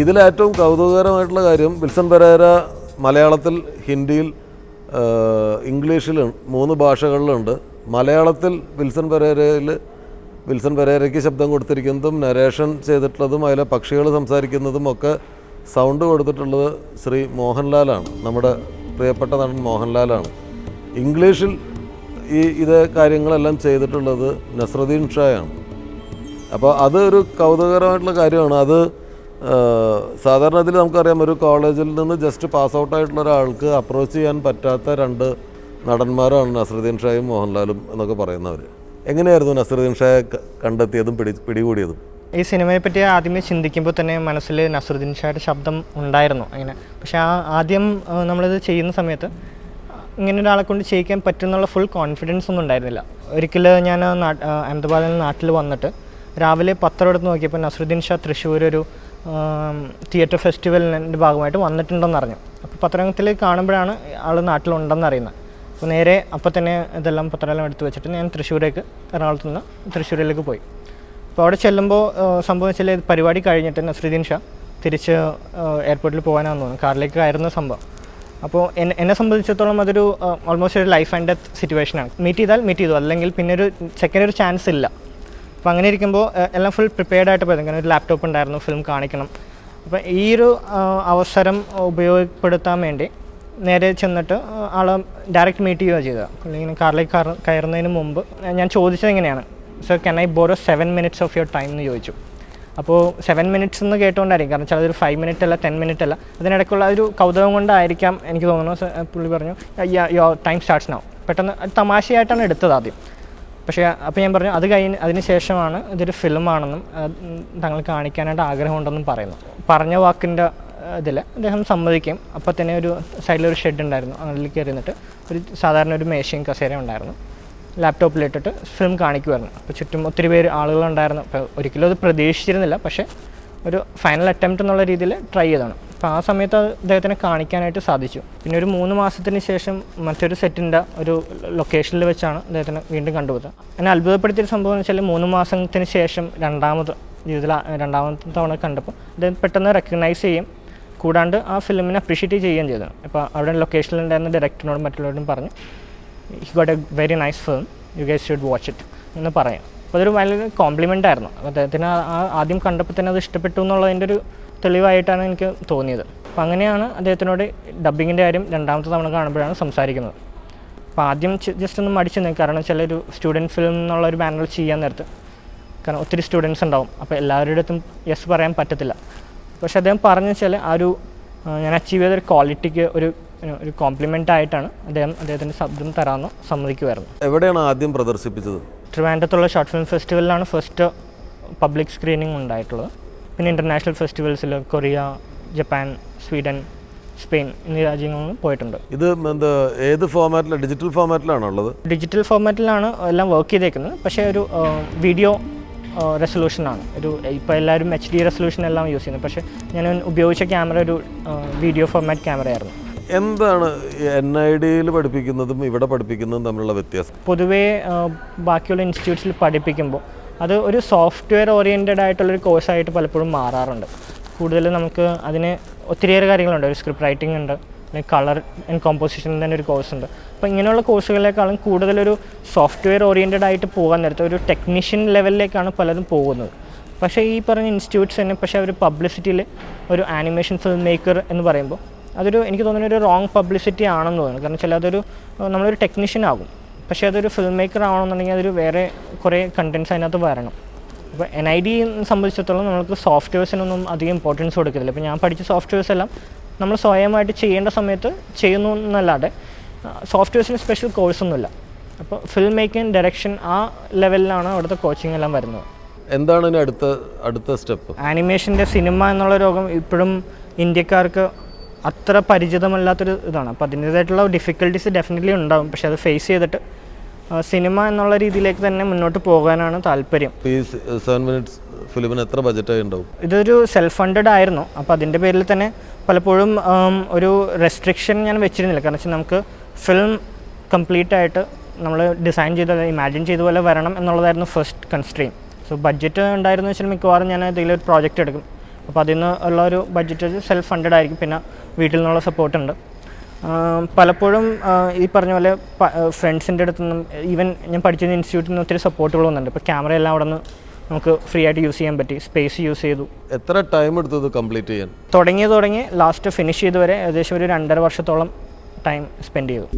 ഇതിലേറ്റവും കൗതുകകരമായിട്ടുള്ള കാര്യം Wilson Pereira മലയാളത്തിൽ, ഹിന്ദിയിൽ, ഇംഗ്ലീഷിൽ 3 ഭാഷകളിലുണ്ട്. മലയാളത്തിൽ വിൽസൺ പെരേരയ്ക്ക് ശബ്ദം കൊടുത്തിരിക്കുന്നതും നരേഷൻ ചെയ്തിട്ടുള്ളതും അതിലെ പക്ഷികൾ സംസാരിക്കുന്നതും ഒക്കെ സൗണ്ട് കൊടുത്തിട്ടുള്ളത് ശ്രീ മോഹൻലാലാണ്, നമ്മുടെ പ്രിയപ്പെട്ട നടൻ മോഹൻലാലാണ്. ഇംഗ്ലീഷിൽ ഇതേ കാര്യങ്ങളെല്ലാം ചെയ്തിട്ടുള്ളത് നസ്രുദ്ദീൻ ഷായാണ്. അപ്പോൾ അതൊരു കൗതുകകരമായിട്ടുള്ള കാര്യമാണ്. അത് സാധാരണ ഇതിൽ നമുക്കറിയാം, ഒരു കോളേജിൽ നിന്ന് ജസ്റ്റ് പാസ് ഔട്ടായിട്ടുള്ള ഒരാൾക്ക് അപ്രോച്ച് ചെയ്യാൻ പറ്റാത്ത 2 നടന്മാരാണ് നസ്രുദ്ദീൻ ഷായും മോഹൻലാലും എന്നൊക്കെ പറയുന്നവർ. എങ്ങനെയായിരുന്നു നസ്രുദ്ദീൻ ഷായെ കണ്ടെത്തിയതും പിടികൂടിയതും? ഈ സിനിമയെ പറ്റി ആദ്യമേ ചിന്തിക്കുമ്പോൾ തന്നെ മനസ്സിൽ നസ്രുദ്ദീൻ ഷായുടെ ശബ്ദം ഉണ്ടായിരുന്നു അങ്ങനെ. പക്ഷേ ആദ്യം നമ്മളിത് ചെയ്യുന്ന സമയത്ത് ഇങ്ങനെ ഒരാളെ കൊണ്ട് ചെയ്യിക്കാൻ പറ്റുമെന്നുള്ള ഫുൾ കോൺഫിഡൻസ് ഒന്നും ഉണ്ടായിരുന്നില്ല. ഒരിക്കൽ ഞാൻ അഹമ്മദാബാദിൽ നാട്ടിൽ വന്നിട്ട് രാവിലെ പത്രം എടുത്ത് നോക്കിയപ്പോൾ നസ്രുദ്ദീൻ ഷാ തൃശ്ശൂർ ഒരു തിയേറ്റർ ഫെസ്റ്റിവലിൻ്റെ ഭാഗമായിട്ട് വന്നിട്ടുണ്ടെന്ന് അറിഞ്ഞു. അപ്പോൾ പത്രത്തിൽ കാണുമ്പോഴാണ് ആൾ നാട്ടിലുണ്ടെന്ന് അറിയുന്നത്. അപ്പോൾ നേരെ അപ്പോൾ തന്നെ ഇതെല്ലാം പത്രമെല്ലാം എടുത്ത് വെച്ചിട്ട് ഞാൻ എറണാകുളത്ത് നിന്ന് തൃശ്ശൂരിലേക്ക് പോയി. അപ്പോൾ അവിടെ ചെല്ലുമ്പോൾ സംഭവം വെച്ചാൽ പരിപാടി കഴിഞ്ഞിട്ട് നസ്രുദ്ദീൻ ഷാ തിരിച്ച് എയർപോർട്ടിൽ പോകാനാണെന്ന് തോന്നുന്നു, കാറിലേക്ക് കയറുന്ന സംഭവം. അപ്പോൾ എന്നെ സംബന്ധിച്ചിടത്തോളം അതൊരു ഓൾമോസ്റ്റ് ഒരു ലൈഫ് ആൻഡ് ഡെത്ത് സിറ്റുവേഷനാണ്. മീറ്റ് ചെയ്തു, അല്ലെങ്കിൽ പിന്നെ ഒരു സെക്കൻഡ് ചാൻസ് ഇല്ല. അപ്പോൾ അങ്ങനെ ഇരിക്കുമ്പോൾ എല്ലാം ഫുൾ പ്രിപ്പയർഡ് ആയിട്ട് പോയത്. അങ്ങനെ ഒരു ലാപ്ടോപ്പ് ഉണ്ടായിരുന്നു, ഫിലിം കാണിക്കണം. അപ്പോൾ ഈ ഒരു അവസരം ഉപയോഗപ്പെടുത്താൻ വേണ്ടി നേരെ ചെന്നിട്ട് ആളെ ഡയറക്റ്റ് മീറ്റ് ചെയ്യുകയാണ് ചെയ്തത്. അല്ലെങ്കിൽ കാറിലേക്ക് കയറുന്നതിന് മുമ്പ് ഞാൻ ചോദിച്ചത് എങ്ങനെയാണ്, so can I borrow 7 minutes of your time എന്ന് ചോദിച്ചു. അപ്പോൾ 7 minutes എന്ന് കേട്ടുകൊണ്ടായിരിക്കും, കാരണം വെച്ചാൽ അതൊരു 5 minute അല്ല 10 minute അല്ല, അതിനിടയ്ക്കുള്ള ഒരു കൗതുകം കൊണ്ടായിരിക്കാം എനിക്ക് തോന്നുന്നു. പുള്ളി പറഞ്ഞു യുവർ ടൈം സ്റ്റാർട്ട്സ് നൗ. പെട്ടെന്ന് തമാശയായിട്ടാണ് എടുത്തത് ആദ്യം. പക്ഷേ അപ്പോൾ ഞാൻ പറഞ്ഞു അതിന് ശേഷമാണ് ഇതൊരു ഫിലിമാണെന്നും തങ്ങൾ കാണിക്കാനായിട്ട് ആഗ്രഹമുണ്ടെന്നും പറഞ്ഞ വാക്കിൻ്റെ ഇതിൽ അദ്ദേഹം സമ്മതിക്കും. അപ്പോൾ തന്നെ ഒരു സൈഡിലൊരു ഷെഡ് ഉണ്ടായിരുന്നു, അതിലേക്ക് കയറിയിട്ട് സാധാരണ ഒരു മേശയും കസേരയും ഉണ്ടായിരുന്നു. ലാപ്ടോപ്പിലിട്ടിട്ട് ഫിലിം കാണിക്കുമായിരുന്നു. അപ്പോൾ ചുറ്റും ഒത്തിരി പേര് ആളുകളുണ്ടായിരുന്നു. അപ്പോൾ ഒരിക്കലും അത് പ്രതീക്ഷിച്ചിരുന്നില്ല, പക്ഷേ ഒരു ഫൈനൽ അറ്റംപ്റ്റ് എന്നുള്ള രീതിയിൽ ട്രൈ ചെയ്തതാണ്. അപ്പോൾ ആ സമയത്ത് അദ്ദേഹത്തിനെ കാണിക്കാനായിട്ട് സാധിച്ചു. പിന്നെ ഒരു 3 മാസത്തിന് ശേഷം മറ്റൊരു സെറ്റിൻ്റെ ഒരു ലൊക്കേഷനിൽ വെച്ചാണ് അദ്ദേഹത്തിനെ വീണ്ടും കണ്ടുപോയത്. എന്നെ അത്ഭുതപ്പെടുത്തിയൊരു സംഭവം എന്ന് വെച്ചാൽ 3 മാസത്തിന് ശേഷം രണ്ടാമത്തെ തവണ കണ്ടപ്പോൾ അദ്ദേഹം പെട്ടെന്ന് റെക്കഗ്നൈസ് ചെയ്യും, കൂടാണ്ട് ആ ഫിലിമിനെ അപ്രീഷിയേറ്റ് ചെയ്യുകയും ചെയ്തതാണ്. അപ്പോൾ അവിടെ ലൊക്കേഷനിലുണ്ടായിരുന്ന ഡയറക്ടറിനോടും മറ്റുള്ളവരോടും പറഞ്ഞു he got A very nice film, you guys should watch it എന്ന് പറയാം. അപ്പോൾ അതൊരു വളരെ കോംപ്ലിമെൻ്റ് ആയിരുന്നു. അദ്ദേഹത്തിന് ആദ്യം കണ്ടപ്പോൾ തന്നെ അത് ഇഷ്ടപ്പെട്ടു എന്നുള്ളതിൻ്റെ ഒരു തെളിവായിട്ടാണ് എനിക്ക് തോന്നിയത്. അപ്പോൾ അങ്ങനെയാണ് അദ്ദേഹത്തിനോട് ഡബ്ബിങ്ങിൻ്റെ കാര്യം 2ാമത്തെ തവണ കാണുമ്പോഴാണ് സംസാരിക്കുന്നത്. അപ്പോൾ ആദ്യം ജസ്റ്റ് ഒന്ന് മടിച്ചു നിൽക്കും, കാരണം ചില ഒരു സ്റ്റുഡൻറ്റ് ഫിലിം എന്നുള്ളൊരു ബാനറിൽ ചെയ്യാൻ നേരത്ത് കാരണം ഒത്തിരി സ്റ്റുഡൻസ് ഉണ്ടാവും. അപ്പോൾ എല്ലാവരുടെ അടുത്തും യെസ് പറയാൻ പറ്റത്തില്ല. പക്ഷേ അദ്ദേഹം പറഞ്ഞു വെച്ചാൽ ആ ഒരു ഞാൻ അച്ചീവ് ചെയ്തൊരു ക്വാളിറ്റിക്ക് ഒരു കോംപ്ലിമെൻ്റ് ആയിട്ടാണ് അദ്ദേഹത്തിൻ്റെ ശബ്ദം തരാമെന്ന് സമ്മതിക്കുമായിരുന്നു. എവിടെയാണ് ആദ്യം പ്രദർശിപ്പിച്ചത്? ട്രിവാൻഡ്രത്തുള്ള ഷോർട്ട് ഫിലിം ഫെസ്റ്റിവലിലാണ് ഫസ്റ്റ് പബ്ലിക് സ്ക്രീനിങ് ഉണ്ടായിട്ടുള്ളത്. പിന്നെ ഇൻ്റർനാഷണൽ ഫെസ്റ്റിവൽസിൽ കൊറിയ, ജപ്പാൻ, സ്വീഡൻ, സ്പെയിൻ എന്നീ രാജ്യങ്ങളിൽ പോയിട്ടുണ്ട്. ഇത് ഏത് ഫോമാറ്റിലാണ്? ഡിജിറ്റൽ ഫോമാറ്റിലാണോ ഉള്ളത്? ഡിജിറ്റൽ ഫോമാറ്റിലാണ് എല്ലാം വർക്ക് ചെയ്തേക്കുന്നത്. പക്ഷേ ഒരു വീഡിയോ റെസൊല്യൂഷനാണ്. ഇപ്പോൾ എല്ലാവരും HD റെസൊല്യൂഷൻ എല്ലാം യൂസ് ചെയ്യുന്നത്. പക്ഷേ ഞാൻ ഉപയോഗിച്ച ക്യാമറ ഒരു വീഡിയോ ഫോർമാറ്റ് ക്യാമറയായിരുന്നു. എന്താണ് NIDയിൽ പഠിപ്പിക്കുന്നതും ഇവിടെ പഠിപ്പിക്കുന്നതും തമ്മിലുള്ള വ്യത്യാസം? പൊതുവേ ബാക്കിയുള്ള ഇൻസ്റ്റിറ്റ്യൂട്ട്സിൽ പഠിപ്പിക്കുമ്പോൾ അത് ഒരു സോഫ്റ്റ്വെയർ ഓറിയൻറ്റഡ് ആയിട്ടുള്ളൊരു കോഴ്സായിട്ട് പലപ്പോഴും മാറാറുണ്ട്. കൂടുതൽ നമുക്ക് അതിന് ഒത്തിരിയേറെ കാര്യങ്ങളുണ്ട്. ഒരു സ്ക്രിപ്റ്റ് റൈറ്റിംഗ് ഉണ്ട്, അല്ലെങ്കിൽ കളർ ആൻഡ് കോമ്പോസിഷൻ തന്നെ ഒരു കോഴ്സ് ഉണ്ട്. അപ്പോൾ ഇങ്ങനെയുള്ള കോഴ്സുകളെക്കാളും കൂടുതലൊരു സോഫ്റ്റ്വെയർ ഓറിയൻറ്റഡ് ആയിട്ട് പോകാൻ നേരത്തെ ഒരു ടെക്നീഷ്യൻ ലെവലിലേക്കാണ് പലതും പോകുന്നത്. പക്ഷേ ഈ പറഞ്ഞ ഇൻസ്റ്റിറ്റ്യൂട്ട്സ് തന്നെ പക്ഷേ അവർ പബ്ലിസിറ്റിയിൽ ഒരു ആനിമേഷൻ ഫിലിം മേക്കർ എന്ന് പറയുമ്പോൾ അതൊരു എനിക്ക് തോന്നുന്ന ഒരു റോങ് പബ്ലിസിറ്റി ആണെന്ന് തോന്നുന്നു. കാരണം വെച്ചാൽ അതൊരു നമ്മളൊരു ടെക്നീഷ്യൻ ആകും, പക്ഷേ അതൊരു ഫിലിം മേക്കർ ആവണമെന്നുണ്ടെങ്കിൽ അതൊരു വേറെ കുറേ കണ്ടൻറ്റ്സ് അതിനകത്ത് വരണം. അപ്പോൾ NID സംബന്ധിച്ചിടത്തോളം നമുക്ക് സോഫ്റ്റ്വെയർസിനൊന്നും അധികം ഇമ്പോർട്ടൻസ് കൊടുക്കുന്നില്ല. ഇപ്പോൾ ഞാൻ പഠിച്ച സോഫ്റ്റ്വെയർസ് എല്ലാം നമ്മൾ സ്വയമായിട്ട് ചെയ്യേണ്ട സമയത്ത് ചെയ്യുന്നു എന്നല്ലാതെ സോഫ്റ്റ്വെയർസിന് സ്പെഷ്യൽ കോഴ്സൊന്നുമില്ല. അപ്പോൾ ഫിലിം മേക്കിംഗ്, ഡയറക്ഷൻ ആ ലെവലിലാണ് അവിടുത്തെ കോച്ചിങ് എല്ലാം വരുന്നത്. എന്താണ് ഇനി അടുത്ത സ്റ്റെപ്പ്? ആനിമേഷൻ്റെ സിനിമ എന്നുള്ള രോഗം ഇപ്പോഴും ഇന്ത്യക്കാർക്ക് അത്ര പരിചിതമല്ലാത്തൊരു ഇതാണ്. അപ്പോൾ അതിൻ്റേതായിട്ടുള്ള ഡിഫിക്കൽട്ടീസ് ഡെഫിനറ്റ്ലി ഉണ്ടാകും. പക്ഷേ അത് ഫേസ് ചെയ്തിട്ട് സിനിമ എന്നുള്ള രീതിയിലേക്ക് തന്നെ മുന്നോട്ട് പോകാനാണ് താല്പര്യം. ഈ 7 minutes ഫിലിമിന് എത്ര ബഡ്ജറ്റായി ഉണ്ടാവും? ഇതൊരു സെൽഫ് ഫണ്ടഡ് ആയിരുന്നു. അപ്പോൾ അതിൻ്റെ പേരിൽ തന്നെ പലപ്പോഴും ഒരു റെസ്ട്രിക്ഷൻ ഞാൻ വെച്ചിരുന്നില്ല. കാരണം വെച്ചാൽ നമുക്ക് ഫിലിം കംപ്ലീറ്റ് ആയിട്ട് നമ്മൾ ഡിസൈൻ ചെയ്ത ഇമാജിൻ ചെയ്ത പോലെ വരണം എന്നുള്ളതായിരുന്നു ഫസ്റ്റ് കൺസ്ട്രെയിൻ. സോ ബഡ്ജറ്റ് ഉണ്ടായിരുന്നു വെച്ചാൽ മിക്കവാറും ഞാൻ എന്തെങ്കിലും ഒരു പ്രോജക്റ്റ് എടുക്കും, അപ്പോൾ അതിൽ നിന്ന് ഉള്ള ഒരു ബഡ്ജറ്റ് സെൽഫ് ഫണ്ടഡ് ആയിരിക്കും. പിന്നെ വീട്ടിൽ നിന്നുള്ള സപ്പോർട്ടുണ്ട്. പലപ്പോഴും ഈ പറഞ്ഞ പോലെ ഫ്രണ്ട്സിൻ്റെ അടുത്തു നിന്നും ഈവൻ ഞാൻ പഠിച്ച ഇൻസ്റ്റിറ്റ്യൂട്ടിൽ നിന്ന് ഒത്തിരി സപ്പോർട്ടുകൾ വന്നിട്ടുണ്ട്. ഇപ്പോൾ ക്യാമറ എല്ലാം അവിടെ നിന്ന് നമുക്ക് ഫ്രീ ആയിട്ട് യൂസ് ചെയ്യാൻ പറ്റി, സ്പേസ് യൂസ് ചെയ്തു. എത്ര ടൈം എടുത്തത് കംപ്ലീറ്റ് ചെയ്യാൻ? തുടങ്ങി ലാസ്റ്റ് ഫിനിഷ് ചെയ്ത് വരെ ഏകദേശം ഒരു 2.5 വർഷത്തോളം ടൈം സ്പെൻഡ് ചെയ്തു.